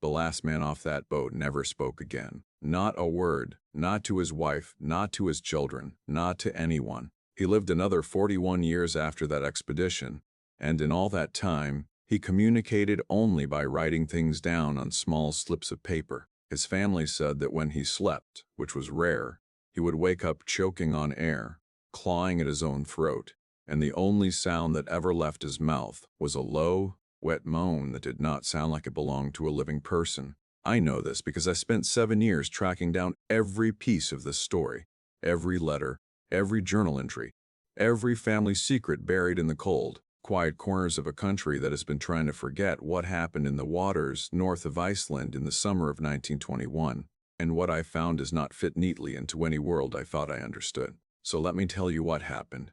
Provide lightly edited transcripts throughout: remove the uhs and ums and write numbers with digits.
The last man off that boat never spoke again. Not a word, not to his wife, not to his children, not to anyone. He lived another 41 years after that expedition, and in all that time, he communicated only by writing things down on small slips of paper. His family said that when he slept, which was rare, he would wake up choking on air, clawing at his own throat, and the only sound that ever left his mouth was a low, wet moan that did not sound like it belonged to a living person. I know this because I spent 7 years tracking down every piece of this story, every letter, every journal entry, every family secret buried in the cold, quiet corners of a country that has been trying to forget what happened in the waters north of Iceland in the summer of 1921, and what I found does not fit neatly into any world I thought I understood. So let me tell you what happened.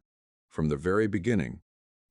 From the very beginning,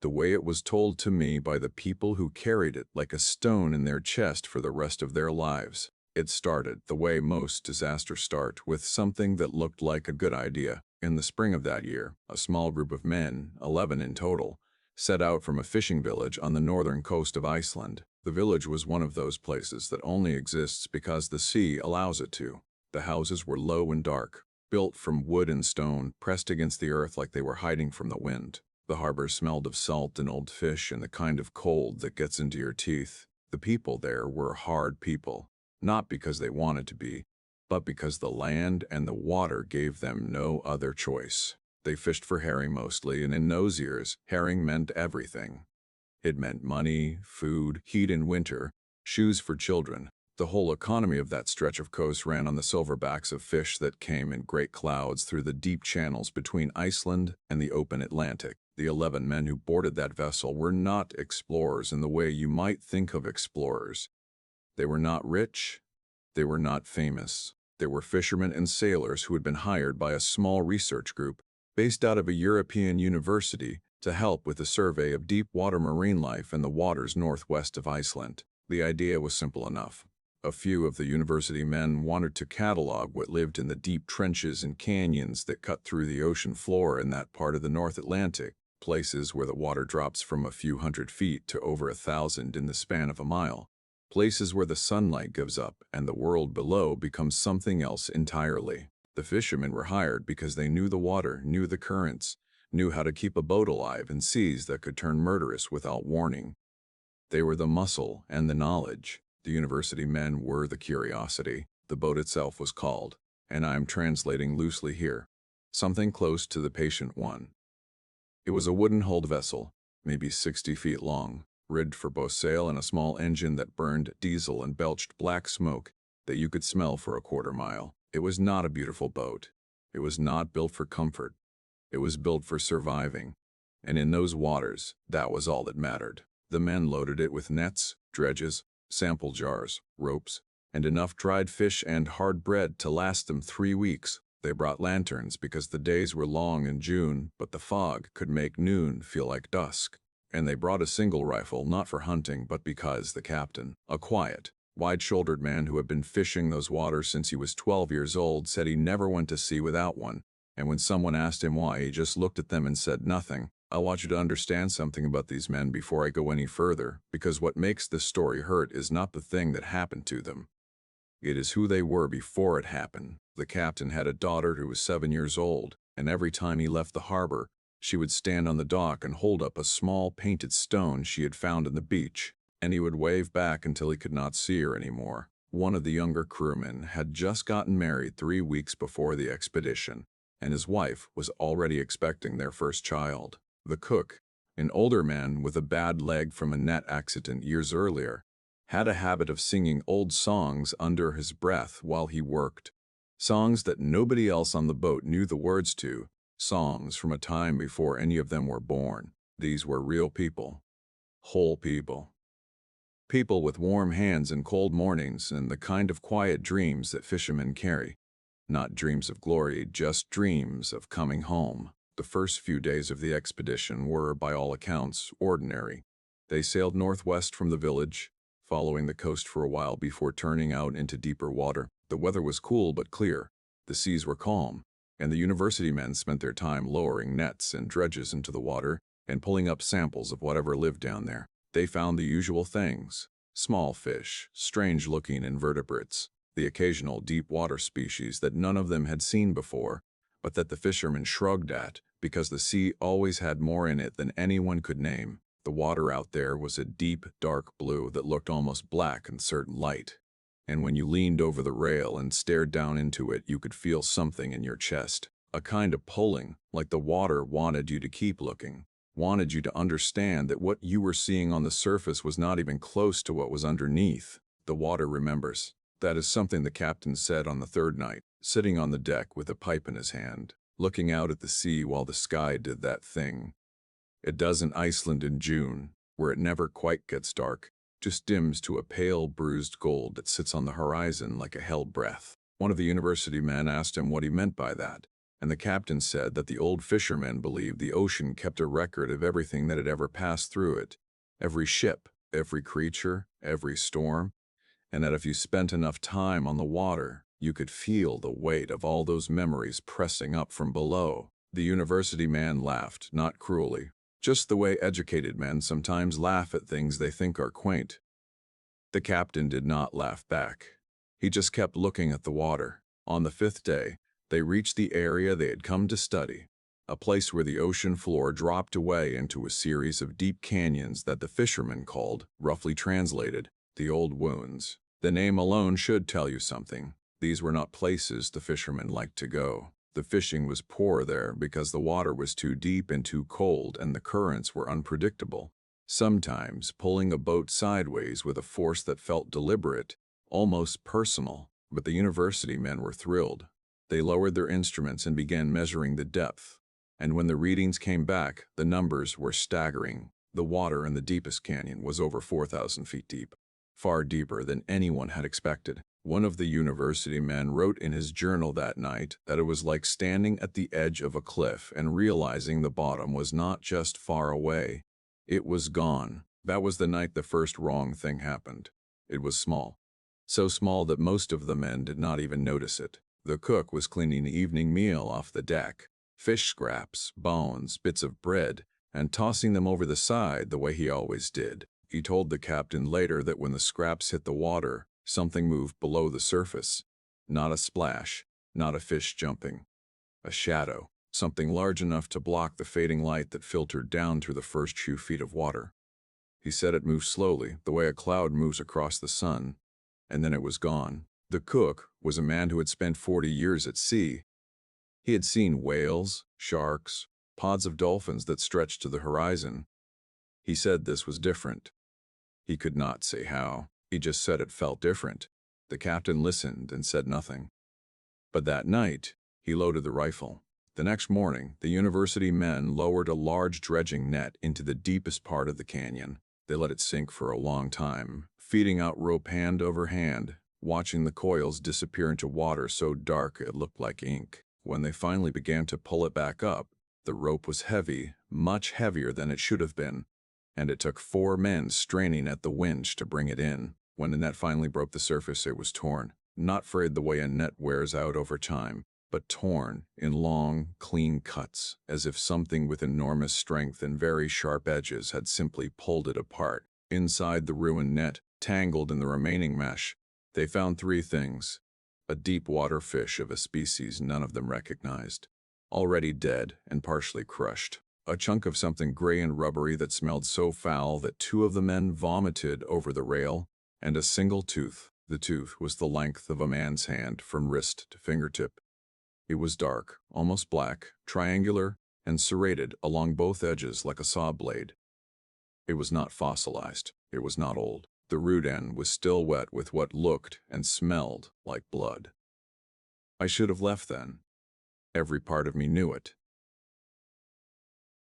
the way it was told to me by the people who carried it like a stone in their chest for the rest of their lives. It started the way most disasters start, with something that looked like a good idea. In the spring of that year, a small group of men, 11 in total, set out from a fishing village on the northern coast of Iceland. The village was one of those places that only exists because the sea allows it to. The houses were low and dark, built from wood and stone, pressed against the earth like they were hiding from the wind. The harbor smelled of salt and old fish and the kind of cold that gets into your teeth. The people there were hard people, not because they wanted to be, but because the land and the water gave them no other choice. They fished for herring mostly, and in those years, herring meant everything. It meant money, food, heat in winter, shoes for children. The whole economy of that stretch of coast ran on the silverbacks of fish that came in great clouds through the deep channels between Iceland and the open Atlantic. The 11 men who boarded that vessel were not explorers in the way you might think of explorers. They were not rich. They were not famous. They were fishermen and sailors who had been hired by a small research group based out of a European university to help with the survey of deep water marine life in the waters northwest of Iceland. The idea was simple enough. A few of the university men wanted to catalog what lived in the deep trenches and canyons that cut through the ocean floor in that part of the North Atlantic, places where the water drops from a few hundred feet to over 1,000 in the span of a mile, places where the sunlight gives up and the world below becomes something else entirely. The fishermen were hired because they knew the water, knew the currents, knew how to keep a boat alive in seas that could turn murderous without warning. They were the muscle and the knowledge. The university men were the curiosity. The boat itself was called, and I am translating loosely here, something close to the patient one. It was a wooden-hulled vessel, maybe 60 feet long, rigged for both sail and a small engine that burned diesel and belched black smoke that you could smell for a quarter mile. It was not a beautiful boat. It was not built for comfort. It was built for surviving. And in those waters, that was all that mattered. The men loaded it with nets, dredges, sample jars, ropes, and enough dried fish and hard bread to last them 3 weeks. They brought lanterns because the days were long in June, but the fog could make noon feel like dusk. And they brought a single rifle, not for hunting, but because the captain, a quiet, wide-shouldered man who had been fishing those waters since he was 12 years old, said he never went to sea without one, and when someone asked him why, he just looked at them and said nothing. I want you to understand something about these men before I go any further, because what makes this story hurt is not the thing that happened to them. It is who they were before it happened. The captain had a daughter who was 7 years old, and every time he left the harbor, she would stand on the dock and hold up a small painted stone she had found on the beach, and he would wave back until he could not see her anymore. One of the younger crewmen had just gotten married 3 weeks before the expedition, and his wife was already expecting their first child. The cook, an older man with a bad leg from a net accident years earlier, had a habit of singing old songs under his breath while he worked, songs that nobody else on the boat knew the words to, songs from a time before any of them were born. These were real people, whole people. People with warm hands and cold mornings and the kind of quiet dreams that fishermen carry. Not dreams of glory, just dreams of coming home. The first few days of the expedition were, by all accounts, ordinary. They sailed northwest from the village, following the coast for a while before turning out into deeper water. The weather was cool but clear. The seas were calm, and the university men spent their time lowering nets and dredges into the water and pulling up samples of whatever lived down there. They found the usual things: Small fish, strange-looking invertebrates, the occasional deep-water species that none of them had seen before, but that the fishermen shrugged at because the sea always had more in it than anyone could name. The water out there was a deep, dark blue that looked almost black in certain light. And when you leaned over the rail and stared down into it, you could feel something in your chest. A kind of pulling, like the water wanted you to keep looking, wanted you to understand that what you were seeing on the surface was not even close to what was underneath. The water remembers. That is something the captain said on the third night, sitting on the deck with a pipe in his hand, looking out at the sea while the sky did that thing. It does in Iceland in June, where it never quite gets dark, just dims to a pale, bruised gold that sits on the horizon like a held breath. One of the university men asked him what he meant by that, and the captain said that the old fishermen believed the ocean kept a record of everything that had ever passed through it, every ship, every creature, every storm, and that if you spent enough time on the water, you could feel the weight of all those memories pressing up from below. The university man laughed, not cruelly, just the way educated men sometimes laugh at things they think are quaint. The captain did not laugh back. He just kept looking at the water. On the fifth day, they reached the area they had come to study, a place where the ocean floor dropped away into a series of deep canyons that the fishermen called, roughly translated, the Old Wounds. The name alone should tell you something. These were not places the fishermen liked to go. The fishing was poor there because the water was too deep and too cold and the currents were unpredictable, sometimes pulling a boat sideways with a force that felt deliberate, almost personal. But the university men were thrilled. They lowered their instruments and began measuring the depth. And when the readings came back, the numbers were staggering. The water in the deepest canyon was over 4,000 feet deep, far deeper than anyone had expected. One of the university men wrote in his journal that night that it was like standing at the edge of a cliff and realizing the bottom was not just far away, it was gone. That was the night the first wrong thing happened. It was small. So small that most of the men did not even notice it. The cook was cleaning the evening meal off the deck, fish scraps, bones, bits of bread, and tossing them over the side the way he always did. He told the captain later that when the scraps hit the water, something moved below the surface. Not a splash, not a fish jumping. A shadow, something large enough to block the fading light that filtered down through the first few feet of water. He said it moved slowly, the way a cloud moves across the sun, and then it was gone. The cook was a man who had spent 40 years at sea. He had seen whales, sharks, pods of dolphins that stretched to the horizon. He said this was different. He could not say how. He just said it felt different. The captain listened and said nothing. But that night, he loaded the rifle. The next morning, the university men lowered a large dredging net into the deepest part of the canyon. They let it sink for a long time, feeding out rope hand over hand, watching the coils disappear into water so dark it looked like ink. When they finally began to pull it back up, the rope was heavy, much heavier than it should have been, and it took 4 men straining at the winch to bring it in. When the net finally broke the surface, it was torn, not frayed the way a net wears out over time, but torn in long, clean cuts, as if something with enormous strength and very sharp edges had simply pulled it apart. Inside the ruined net, tangled in the remaining mesh, they found 3 things. A deep-water fish of a species none of them recognized, already dead and partially crushed. A chunk of something gray and rubbery that smelled so foul that 2 of the men vomited over the rail, and a single tooth. The tooth was the length of a man's hand from wrist to fingertip. It was dark, almost black, triangular, and serrated along both edges like a saw blade. It was not fossilized. It was not old. The root end was still wet with what looked and smelled like blood. I should have left then. Every part of me knew it.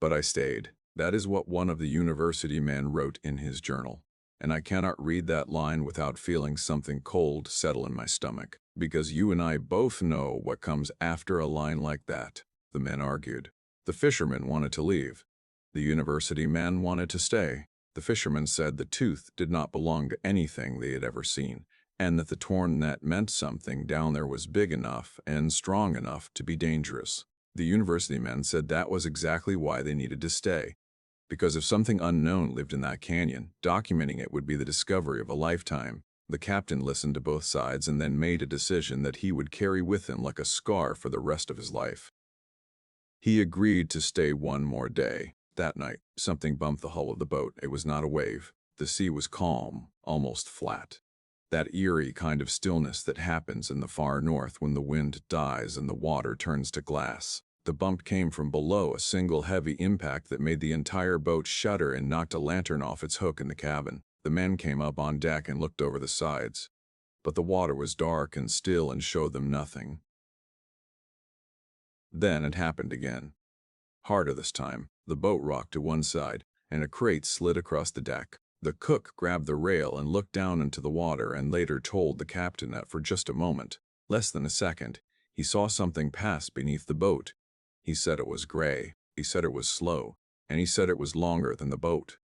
But I stayed. That is what one of the university men wrote in his journal. And I cannot read that line without feeling something cold settle in my stomach, because you and I both know what comes after a line like that, the men argued. The fishermen wanted to leave. The university men wanted to stay. The fishermen said the tooth did not belong to anything they had ever seen, and that the torn net meant something down there was big enough and strong enough to be dangerous. The university men said that was exactly why they needed to stay. Because if something unknown lived in that canyon, documenting it would be the discovery of a lifetime. The captain listened to both sides and then made a decision that he would carry with him like a scar for the rest of his life. He agreed to stay one more day. That night, something bumped the hull of the boat. It was not a wave. The sea was calm, almost flat. That eerie kind of stillness that happens in the far north when the wind dies and the water turns to glass. The bump came from below, a single heavy impact that made the entire boat shudder and knocked a lantern off its hook in the cabin. The men came up on deck and looked over the sides, but the water was dark and still and showed them nothing. Then it happened again. Harder this time. The boat rocked to one side, and a crate slid across the deck. The cook grabbed the rail and looked down into the water and later told the captain that for just a moment, less than a second, he saw something pass beneath the boat. He said it was gray, he said it was slow, and he said it was longer than the boat.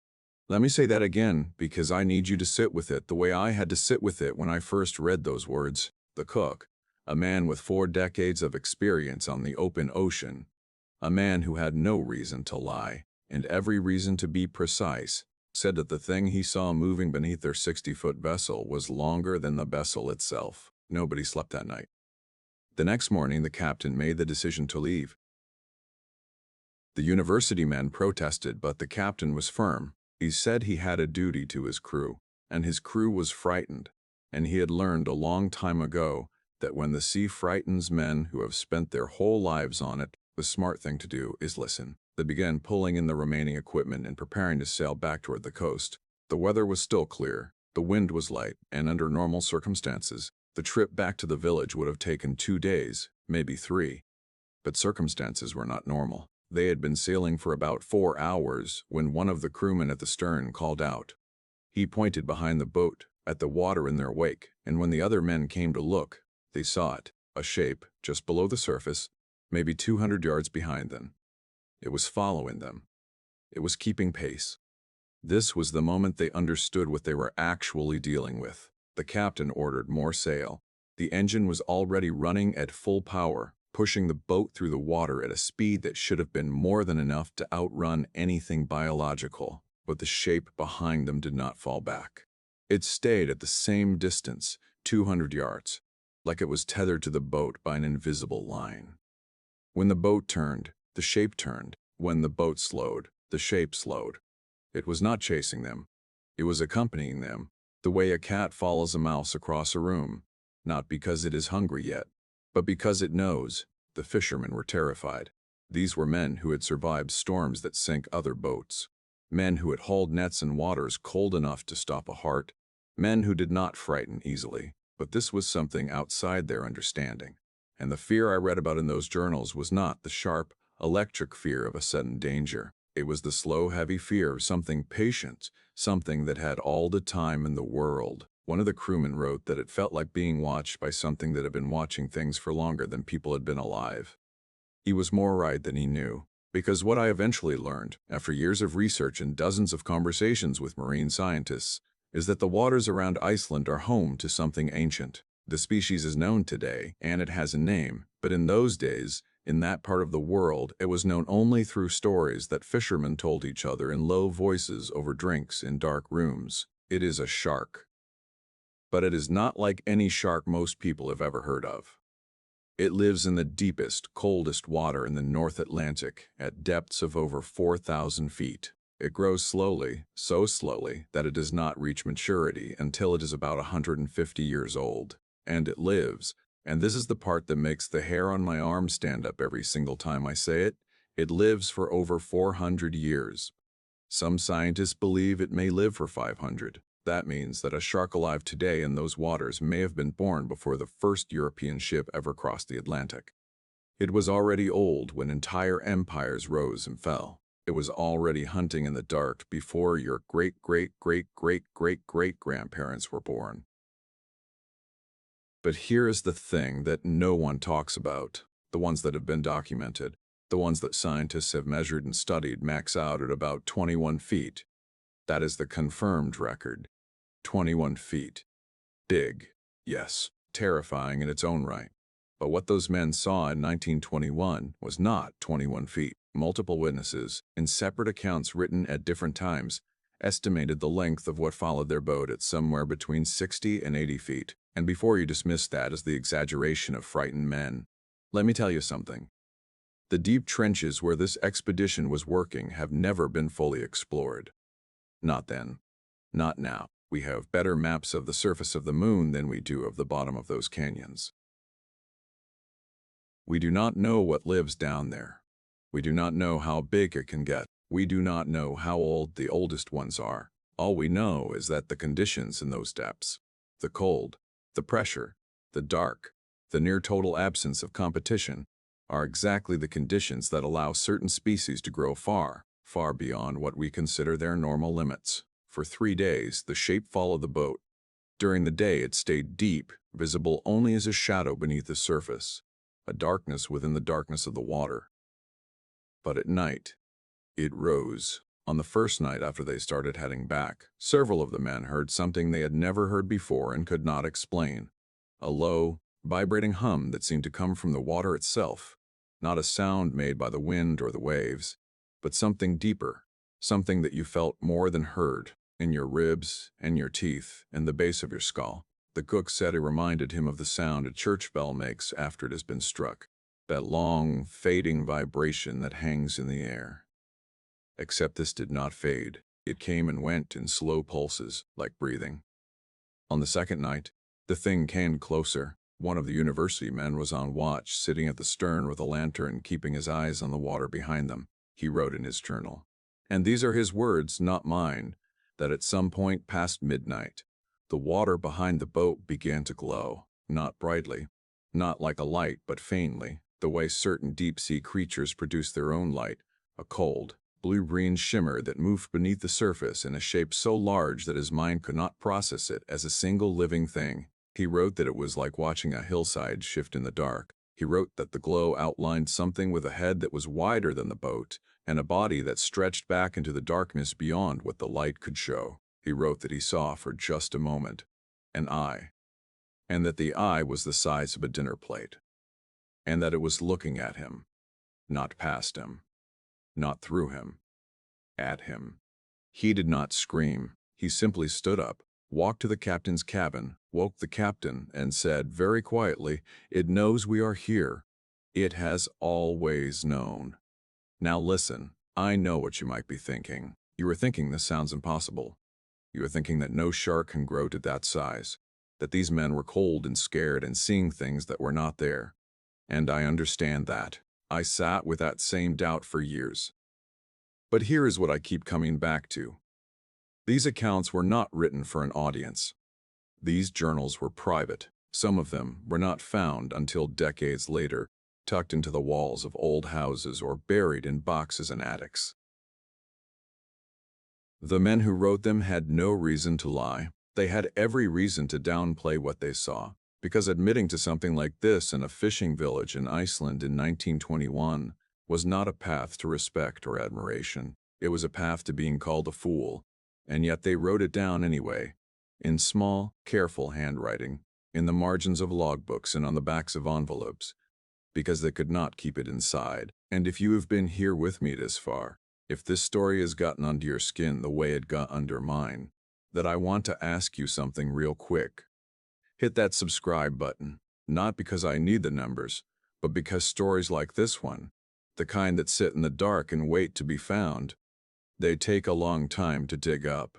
Let me say that again, because I need you to sit with it the way I had to sit with it when I first read those words. The cook, a man with 4 decades of experience on the open ocean, a man who had no reason to lie, and every reason to be precise, said that the thing he saw moving beneath their 60-foot vessel was longer than the vessel itself. Nobody slept that night. The next morning, the captain made the decision to leave. The university men protested, but the captain was firm. He said he had a duty to his crew, and his crew was frightened, and he had learned a long time ago that when the sea frightens men who have spent their whole lives on it, the smart thing to do is listen. They began pulling in the remaining equipment and preparing to sail back toward the coast. The weather was still clear, the wind was light, and under normal circumstances, the trip back to the village would have taken 2 days, maybe 3. But circumstances were not normal. They had been sailing for about 4 hours when one of the crewmen at the stern called out. He pointed behind the boat, at the water in their wake, and when the other men came to look, they saw it, a shape just below the surface, maybe 200 yards behind them. It was following them. It was keeping pace. This was the moment they understood what they were actually dealing with. The captain ordered more sail. The engine was already running at full power, pushing the boat through the water at a speed that should have been more than enough to outrun anything biological, but the shape behind them did not fall back. It stayed at the same distance, 200 yards, like it was tethered to the boat by an invisible line. When the boat turned, the shape turned. When the boat slowed, the shape slowed. It was not chasing them. It was accompanying them, the way a cat follows a mouse across a room, not because it is hungry yet, but because it knows. The fishermen were terrified. These were men who had survived storms that sank other boats, men who had hauled nets in waters cold enough to stop a heart, men who did not frighten easily. But this was something outside their understanding. And the fear I read about in those journals was not the sharp, electric fear of a sudden danger. It was the slow, heavy fear of something patient, something that had all the time in the world. One of the crewmen wrote that it felt like being watched by something that had been watching things for longer than people had been alive. He was more right than he knew, because what I eventually learned, after years of research and dozens of conversations with marine scientists, is that the waters around Iceland are home to something ancient. The species is known today, and it has a name, but in those days, in that part of the world, it was known only through stories that fishermen told each other in low voices over drinks in dark rooms. It is a shark. But it is not like any shark most people have ever heard of. It lives in the deepest, coldest water in the North Atlantic at depths of over 4,000 feet. It grows slowly, so slowly that it does not reach maturity until it is about 150 years old. And it lives, and this is the part that makes the hair on my arm stand up every single time I say it, it lives for over 400 years. Some scientists believe it may live for 500. That means that a shark alive today in those waters may have been born before the first European ship ever crossed the Atlantic. It was already old when entire empires rose and fell. It was already hunting in the dark before your great-great-great-great-great-great-grandparents were born. But here is the thing that no one talks about. The ones that have been documented, the ones that scientists have measured and studied, max out at about 21 feet. That is the confirmed record. 21 feet. Big, yes, terrifying in its own right. But what those men saw in 1921 was not 21 feet. Multiple witnesses, in separate accounts written at different times, estimated the length of what followed their boat at somewhere between 60 and 80 feet. And before you dismiss that as the exaggeration of frightened men, let me tell you something. The deep trenches where this expedition was working have never been fully explored. Not then. Not now. We have better maps of the surface of the moon than we do of the bottom of those canyons. We do not know what lives down there. We do not know how big it can get. We do not know how old the oldest ones are. All we know is that the conditions in those depths, the cold, the pressure, the dark, the near-total absence of competition, are exactly the conditions that allow certain species to grow far, far beyond what we consider their normal limits. For 3 days, the shape followed the boat. During the day, it stayed deep, visible only as a shadow beneath the surface, a darkness within the darkness of the water. But at night, it rose. On the first night after they started heading back, several of the men heard something they had never heard before and could not explain. A low, vibrating hum that seemed to come from the water itself, not a sound made by the wind or the waves, but something deeper, something that you felt more than heard, in your ribs and your teeth and the base of your skull. The cook said it reminded him of the sound a church bell makes after it has been struck, that long, fading vibration that hangs in the air. Except this did not fade. It came and went in slow pulses, like breathing. On the second night, the thing came closer. One of the university men was on watch, sitting at the stern with a lantern, keeping his eyes on the water behind them. He wrote in his journal, and these are his words, not mine, that at some point past midnight, the water behind the boat began to glow, not brightly, not like a light, but faintly, the way certain deep-sea creatures produce their own light, a cold, blue-green shimmer that moved beneath the surface in a shape so large that his mind could not process it as a single living thing. He wrote that it was like watching a hillside shift in the dark. He wrote that the glow outlined something with a head that was wider than the boat, and a body that stretched back into the darkness beyond what the light could show. He wrote that he saw for just a moment an eye, and that the eye was the size of a dinner plate, and that it was looking at him, not past him, not through him, at him. He did not scream. He simply stood up, walked to the captain's cabin, woke the captain, and said very quietly, "It knows we are here. It has always known." Now listen, I know what you might be thinking. You are thinking this sounds impossible. You are thinking that no shark can grow to that size, that these men were cold and scared and seeing things that were not there. And I understand that. I sat with that same doubt for years. But here is what I keep coming back to. These accounts were not written for an audience. These journals were private. Some of them were not found until decades later, tucked into the walls of old houses or buried in boxes and attics. The men who wrote them had no reason to lie. They had every reason to downplay what they saw, because admitting to something like this in a fishing village in Iceland in 1921 was not a path to respect or admiration. It was a path to being called a fool, and yet they wrote it down anyway, in small, careful handwriting, in the margins of logbooks and on the backs of envelopes, because they could not keep it inside. And if you have been here with me this far, if this story has gotten under your skin the way it got under mine, that I want to ask you something real quick. Hit that subscribe button, not because I need the numbers, but because stories like this one, the kind that sit in the dark and wait to be found, they take a long time to dig up.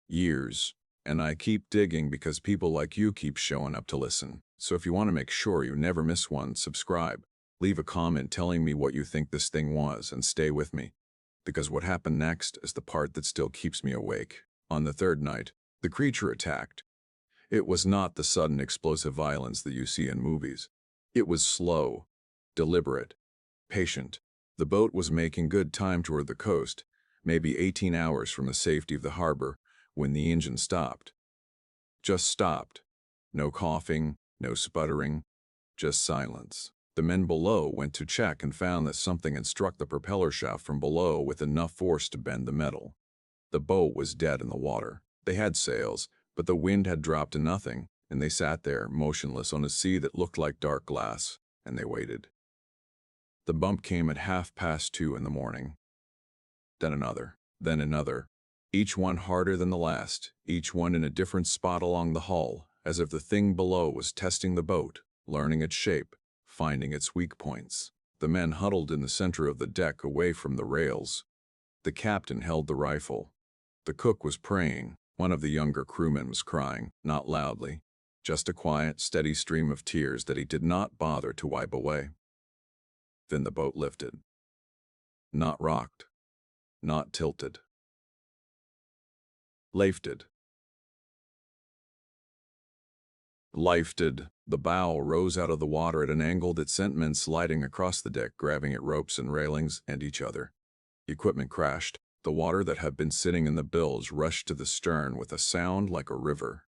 Years. And I keep digging because people like you keep showing up to listen. So if you want to make sure you never miss one, subscribe. Leave a comment telling me what you think this thing was and stay with me. Because what happened next is the part that still keeps me awake. On the third night, the creature attacked. It was not the sudden explosive violence that you see in movies. It was slow, deliberate, patient. The boat was making good time toward the coast, maybe 18 hours from the safety of the harbor, when the engine stopped. Just stopped. No coughing, no sputtering, just silence. The men below went to check and found that something had struck the propeller shaft from below with enough force to bend the metal. The boat was dead in the water. They had sails, but the wind had dropped to nothing, and they sat there, motionless on a sea that looked like dark glass, and they waited. The bump came at 2:30 in the morning. Then another, each one harder than the last, each one in a different spot along the hull, as if the thing below was testing the boat, learning its shape, finding its weak points. The men huddled in the center of the deck away from the rails. The captain held the rifle. The cook was praying. One of the younger crewmen was crying, not loudly, just a quiet, steady stream of tears that he did not bother to wipe away. Then the boat lifted. Not rocked. Not tilted. Lifted. Lifted. The bow rose out of the water at an angle that sent men sliding across the deck, grabbing at ropes and railings and each other. Equipment crashed. The water that had been sitting in the bilge rushed to the stern with a sound like a river.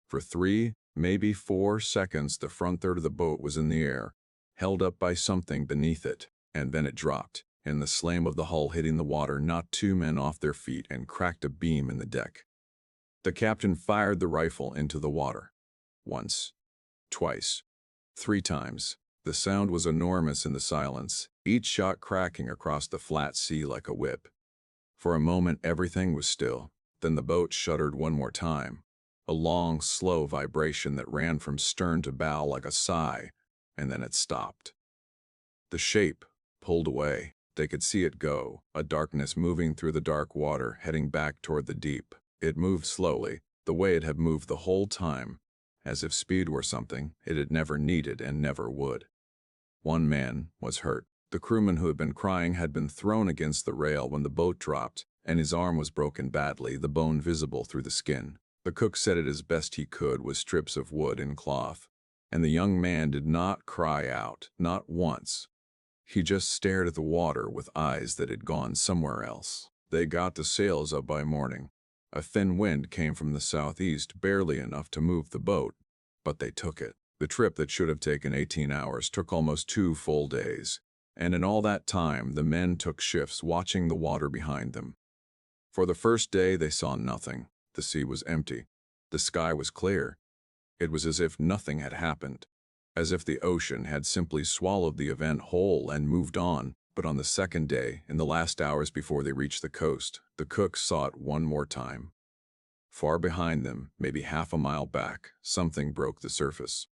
For 3, maybe 4 seconds, the front third of the boat was in the air, held up by something beneath it, and then it dropped, and the slam of the hull hitting the water knocked 2 men off their feet and cracked a beam in the deck. The captain fired the rifle into the water. Once, twice, 3 times. The sound was enormous in the silence, each shot cracking across the flat sea like a whip. For a moment everything was still. Then the boat shuddered one more time, a long, slow vibration that ran from stern to bow like a sigh, and then it stopped. The shape pulled away. They could see it go, a darkness moving through the dark water, heading back toward the deep. It moved slowly, the way it had moved the whole time, as if speed were something it had never needed and never would. One man was hurt. The crewman who had been crying had been thrown against the rail when the boat dropped, and his arm was broken badly, the bone visible through the skin. The cook said it as best he could with strips of wood and cloth, and the young man did not cry out, not once. He just stared at the water with eyes that had gone somewhere else. They got the sails up by morning. A thin wind came from the southeast, barely enough to move the boat, but they took it. The trip that should have taken 18 hours took almost 2 full days, and in all that time the men took shifts watching the water behind them. For the first day they saw nothing. The sea was empty. The sky was clear. It was as if nothing had happened, as if the ocean had simply swallowed the event whole and moved on. But on the second day, in the last hours before they reached the coast, the cook saw it one more time. Far behind them, maybe half a mile back, something broke the surface.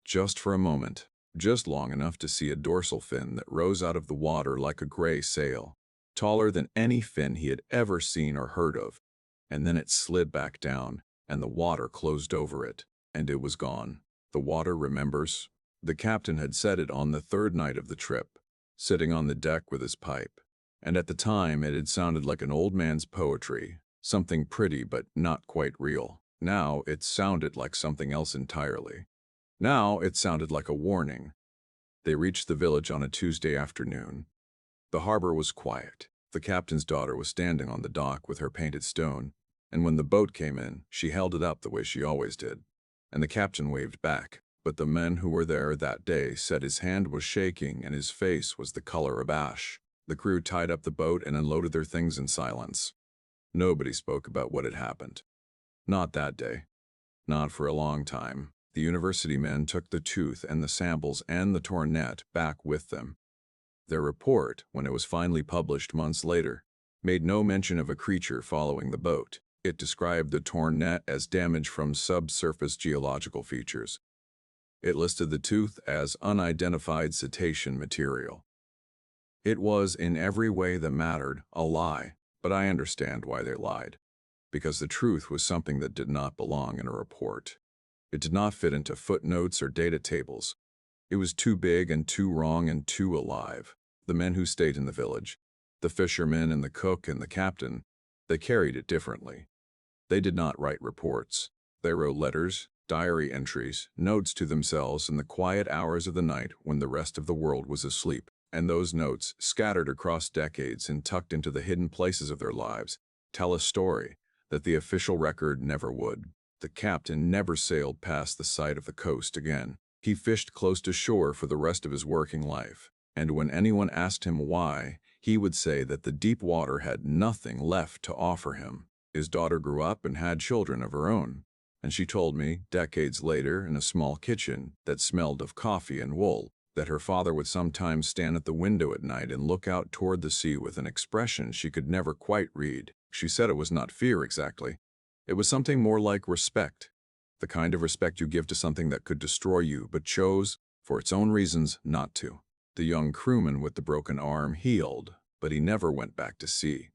Just for a moment, just long enough to see a dorsal fin that rose out of the water like a gray sail, taller than any fin he had ever seen or heard of, and then it slid back down, and the water closed over it, and it was gone. The water remembers. The captain had said it on the 3rd night of the trip, sitting on the deck with his pipe, and at the time it had sounded like an old man's poetry, something pretty but not quite real. Now it sounded like something else entirely. Now it sounded like a warning. They reached the village on a Tuesday afternoon. The harbor was quiet. The captain's daughter was standing on the dock with her painted stone, and when the boat came in, she held it up the way she always did, and the captain waved back. But the men who were there that day said his hand was shaking and his face was the color of ash. The crew tied up the boat and unloaded their things in silence. Nobody spoke about what had happened. Not that day. Not for a long time. The university men took the tooth and the samples and the torn net back with them. Their report, when it was finally published months later, made no mention of a creature following the boat. It described the torn net as damage from subsurface geological features. It listed the tooth as unidentified cetacean material. It was, in every way that mattered, a lie, but I understand why they lied. Because the truth was something that did not belong in a report. It did not fit into footnotes or data tables. It was too big and too wrong and too alive. The men who stayed in the village, the fishermen and the cook and the captain, they carried it differently. They did not write reports. They wrote letters, diary entries, notes to themselves in the quiet hours of the night when the rest of the world was asleep, and those notes, scattered across decades and tucked into the hidden places of their lives, tell a story that the official record never would. The captain never sailed past the side of the coast again. He fished close to shore for the rest of his working life, and when anyone asked him why, he would say that the deep water had nothing left to offer him. His daughter grew up and had children of her own, And she told me, decades later, in a small kitchen that smelled of coffee and wool, that her father would sometimes stand at the window at night and look out toward the sea with an expression she could never quite read. She said it was not fear exactly. It was something more like respect, the kind of respect you give to something that could destroy you but chose, for its own reasons, not to. The young crewman with the broken arm healed, but he never went back to sea.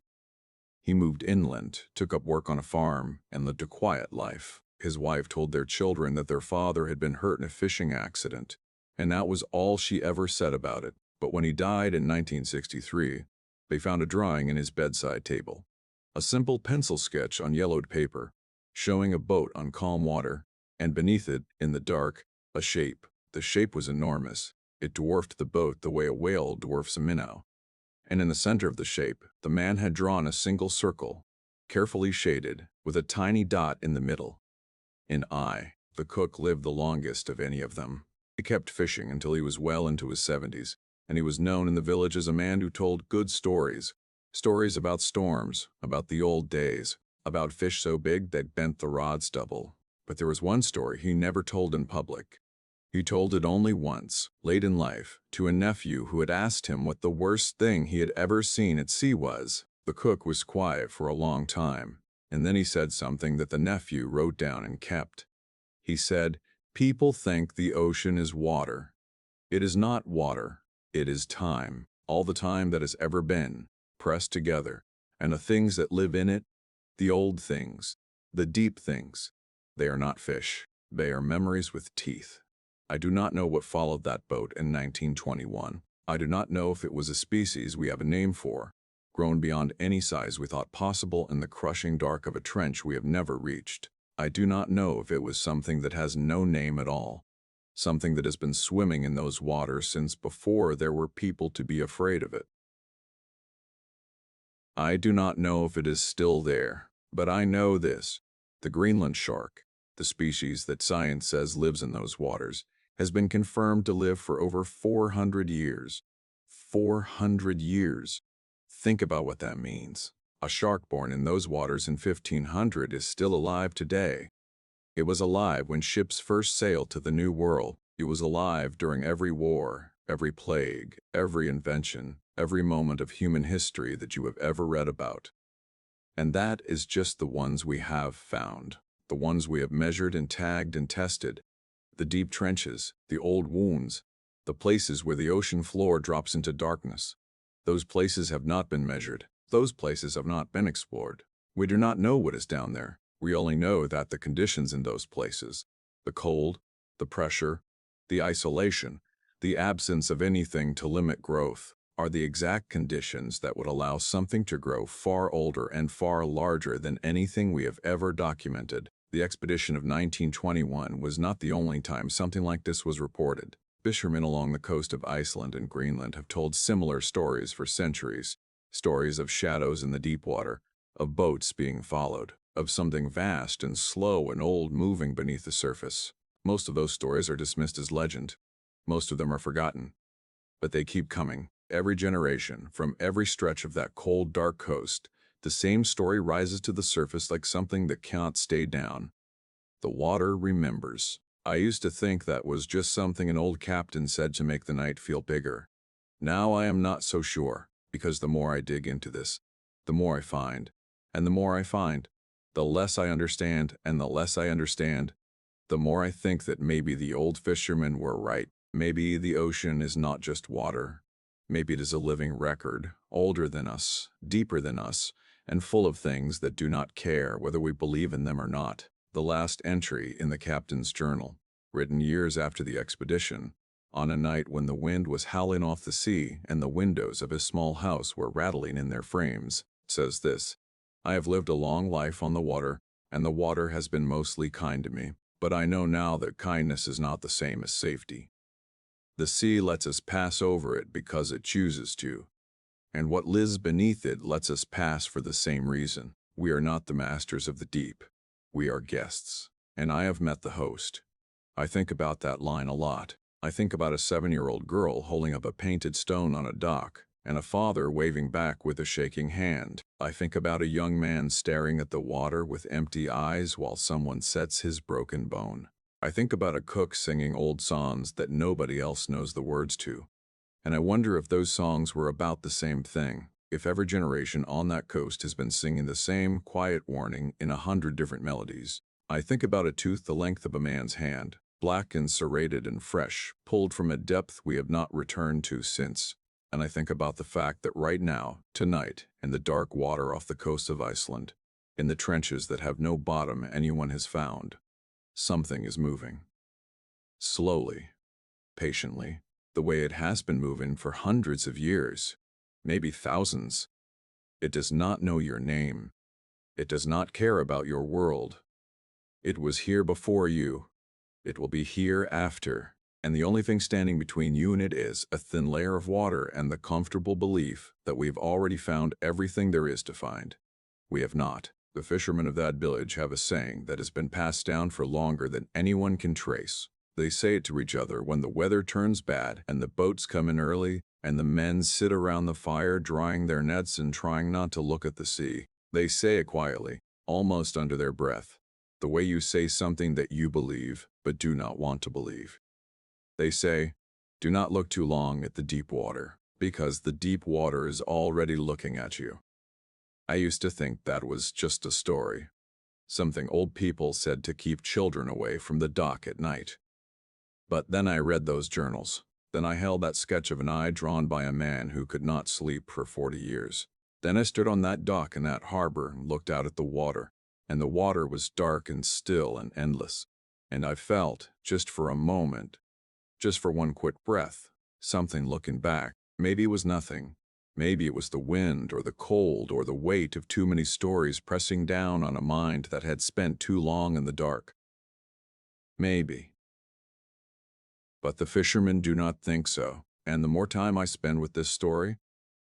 He moved inland, took up work on a farm, and lived a quiet life. His wife told their children that their father had been hurt in a fishing accident, and that was all she ever said about it. But when he died in 1963, they found a drawing in his bedside table, a simple pencil sketch on yellowed paper, showing a boat on calm water, and beneath it, in the dark, a shape. The shape was enormous. It dwarfed the boat the way a whale dwarfs a minnow. And in the center of the shape, the man had drawn a single circle, carefully shaded, with a tiny dot in the middle. The cook, lived the longest of any of them. He kept fishing until he was well into his 70s, and he was known in the village as a man who told good stories. Stories about storms, about the old days, about fish so big that bent the rod stubble. But there was one story he never told in public. He told it only once, late in life, to a nephew who had asked him what the worst thing he had ever seen at sea was. The cook was quiet for a long time, and then he said something that the nephew wrote down and kept. He said, "People think the ocean is water. It is not water. It is time, all the time that has ever been, pressed together, and the things that live in it, the old things, the deep things, they are not fish. They are memories with teeth." I do not know what followed that boat in 1921. I do not know if it was a species we have a name for, grown beyond any size we thought possible in the crushing dark of a trench we have never reached. I do not know if it was something that has no name at all, something that has been swimming in those waters since before there were people to be afraid of it. I do not know if it is still there, but I know this: the Greenland shark, the species that science says lives in those waters, has been confirmed to live for over 400 years. 400 years. Think about what that means. A shark born in those waters in 1500 is still alive today. It was alive when ships first sailed to the New World. It was alive during every war, every plague, every invention, every moment of human history that you have ever read about. And that is just the ones we have found, the ones we have measured and tagged and tested. The deep trenches, the old wounds, the places where the ocean floor drops into darkness. Those places have not been measured. Those places have not been explored. We do not know what is down there. We only know that the conditions in those places, the cold, the pressure, the isolation, the absence of anything to limit growth, are the exact conditions that would allow something to grow far older and far larger than anything we have ever documented. The expedition of 1921 was not the only time something like this was reported. Fishermen along the coast of Iceland and Greenland have told similar stories for centuries. Stories of shadows in the deep water, of boats being followed, of something vast and slow and old moving beneath the surface. Most of those stories are dismissed as legend. Most of them are forgotten. But they keep coming. Every generation, from every stretch of that cold, dark coast, the same story rises to the surface like something that cannot stay down. The water remembers. I used to think that was just something an old captain said to make the night feel bigger. Now I am not so sure, because the more I dig into this, the more I find. And the more I find, the less I understand, and the less I understand, the more I think that maybe the old fishermen were right. Maybe the ocean is not just water. Maybe it is a living record, older than us, deeper than us, and full of things that do not care whether we believe in them or not. The last entry in the captain's journal, written years after the expedition, on a night when the wind was howling off the sea and the windows of his small house were rattling in their frames, says this: "I have lived a long life on the water, and the water has been mostly kind to me, but I know now that kindness is not the same as safety. The sea lets us pass over it because it chooses to, and what lives beneath it lets us pass for the same reason. We are not the masters of the deep. We are guests, and I have met the host." I think about that line a lot. I think about a 7-year-old girl holding up a painted stone on a dock, and a father waving back with a shaking hand. I think about a young man staring at the water with empty eyes while someone sets his broken bone. I think about a cook singing old songs that nobody else knows the words to. And I wonder if those songs were about the same thing, if every generation on that coast has been singing the same quiet warning in 100 different melodies. I think about a tooth the length of a man's hand, black and serrated and fresh, pulled from a depth we have not returned to since. And I think about the fact that right now, tonight, in the dark water off the coast of Iceland, in the trenches that have no bottom anyone has found, something is moving. Slowly, patiently, the way it has been moving for hundreds of years, maybe thousands. It does not know your name. It does not care about your world. It was here before you. It will be here after. And the only thing standing between you and it is a thin layer of water and the comfortable belief that we've already found everything there is to find. We have not. The fishermen of that village have a saying that has been passed down for longer than anyone can trace. They say it to each other when the weather turns bad and the boats come in early and the men sit around the fire drying their nets and trying not to look at the sea. They say it quietly, almost under their breath, the way you say something that you believe but do not want to believe. They say, do not look too long at the deep water, because the deep water is already looking at you. I used to think that was just a story, something old people said to keep children away from the dock at night. But then I read those journals. Then I held that sketch of an eye drawn by a man who could not sleep for 40 years. Then I stood on that dock in that harbor and looked out at the water, and the water was dark and still and endless. And I felt, just for a moment, just for one quick breath, something looking back. Maybe it was nothing. Maybe it was the wind or the cold or the weight of too many stories pressing down on a mind that had spent too long in the dark. Maybe. But the fishermen do not think so, and the more time I spend with this story,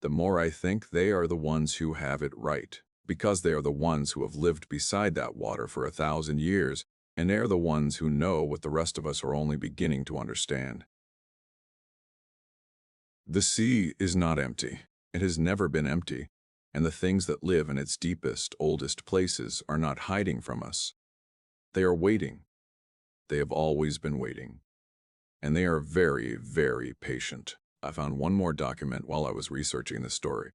the more I think they are the ones who have it right, because they are the ones who have lived beside that water for 1,000 years, and they are the ones who know what the rest of us are only beginning to understand. The sea is not empty. It has never been empty, and the things that live in its deepest, oldest places are not hiding from us. They are waiting. They have always been waiting. And they are very, very patient. I found one more document while I was researching this story.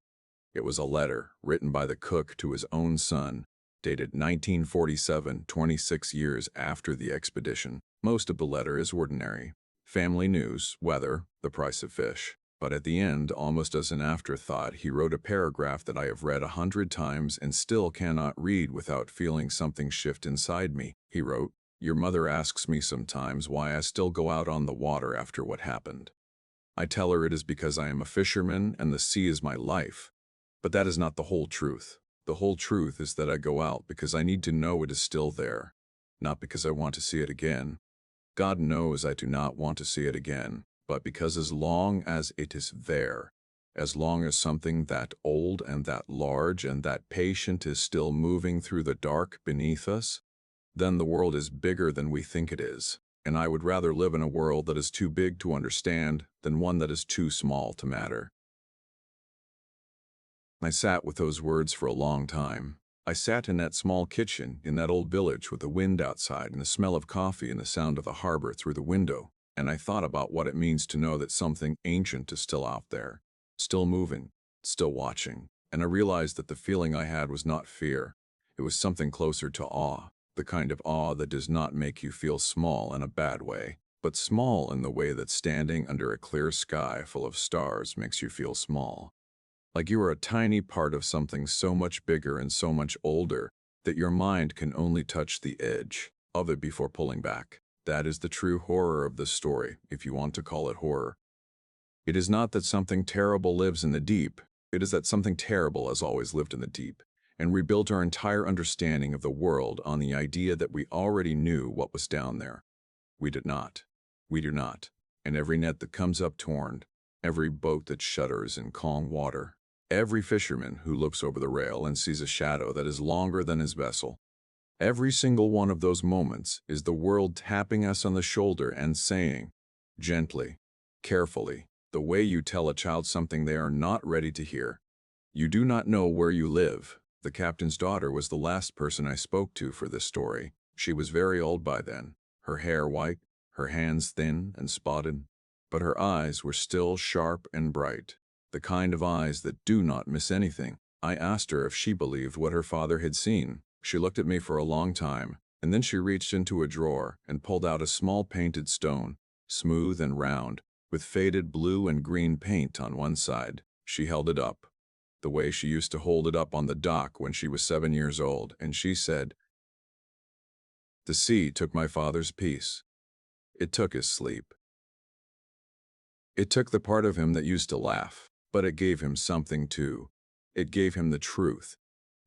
It was a letter written by the cook to his own son, dated 1947, 26 years after the expedition. Most of the letter is ordinary. Family news, weather, the price of fish. But at the end, almost as an afterthought, he wrote a paragraph that I have read 100 times and still cannot read without feeling something shift inside me. He wrote, "Your mother asks me sometimes why I still go out on the water after what happened. I tell her it is because I am a fisherman and the sea is my life. But that is not the whole truth. The whole truth is that I go out because I need to know it is still there, not because I want to see it again. God knows I do not want to see it again, but because as long as it is there, as long as something that old and that large and that patient is still moving through the dark beneath us, then the world is bigger than we think it is, and I would rather live in a world that is too big to understand than one that is too small to matter." I sat with those words for a long time. I sat in that small kitchen in that old village with the wind outside and the smell of coffee and the sound of the harbor through the window, and I thought about what it means to know that something ancient is still out there, still moving, still watching, and I realized that the feeling I had was not fear. It was something closer to awe. The kind of awe that does not make you feel small in a bad way, but small in the way that standing under a clear sky full of stars makes you feel small. Like you are a tiny part of something so much bigger and so much older that your mind can only touch the edge of it before pulling back. That is the true horror of this story, if you want to call it horror. It is not that something terrible lives in the deep. It is that something terrible has always lived in the deep, and we built our entire understanding of the world on the idea that we already knew what was down there. We did not. We do not. And every net that comes up torn, every boat that shudders in calm water, every fisherman who looks over the rail and sees a shadow that is longer than his vessel, every single one of those moments is the world tapping us on the shoulder and saying, gently, carefully, The way you tell a child something they are not ready to hear. You do not know where you live. The captain's daughter was the last person I spoke to for this story. She was very old by then, her hair white, her hands thin and spotted, but her eyes were still sharp and bright, the kind of eyes that do not miss anything. I asked her if she believed what her father had seen. She looked at me for a long time, and then she reached into a drawer and pulled out a small painted stone, smooth and round, with faded blue and green paint on one side. She held it up, the way she used to hold it up on the dock when she was 7 years old, and she said, "The sea took my father's peace. It took his sleep. It took the part of him that used to laugh, but it gave him something too. It gave him the truth.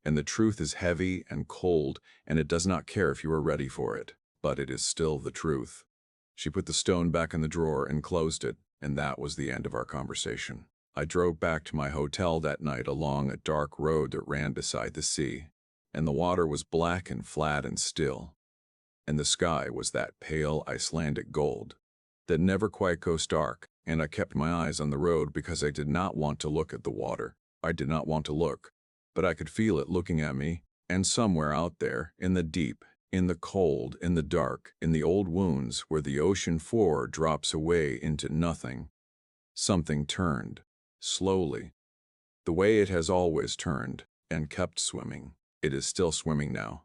And the truth is heavy and cold, and it does not care if you are ready for it, but it is still the truth." She put the stone back in the drawer and closed it, and that was the end of our conversation. I drove back to my hotel that night along a dark road that ran beside the sea, and the water was black and flat and still, and the sky was that pale Icelandic gold that never quite goes dark, and I kept my eyes on the road because I did not want to look at the water. I did not want to look, but I could feel it looking at me, and somewhere out there, in the deep, in the cold, in the dark, in the old wounds where the ocean floor drops away into nothing, something turned, slowly, the way it has always turned, and kept swimming. It is still swimming now.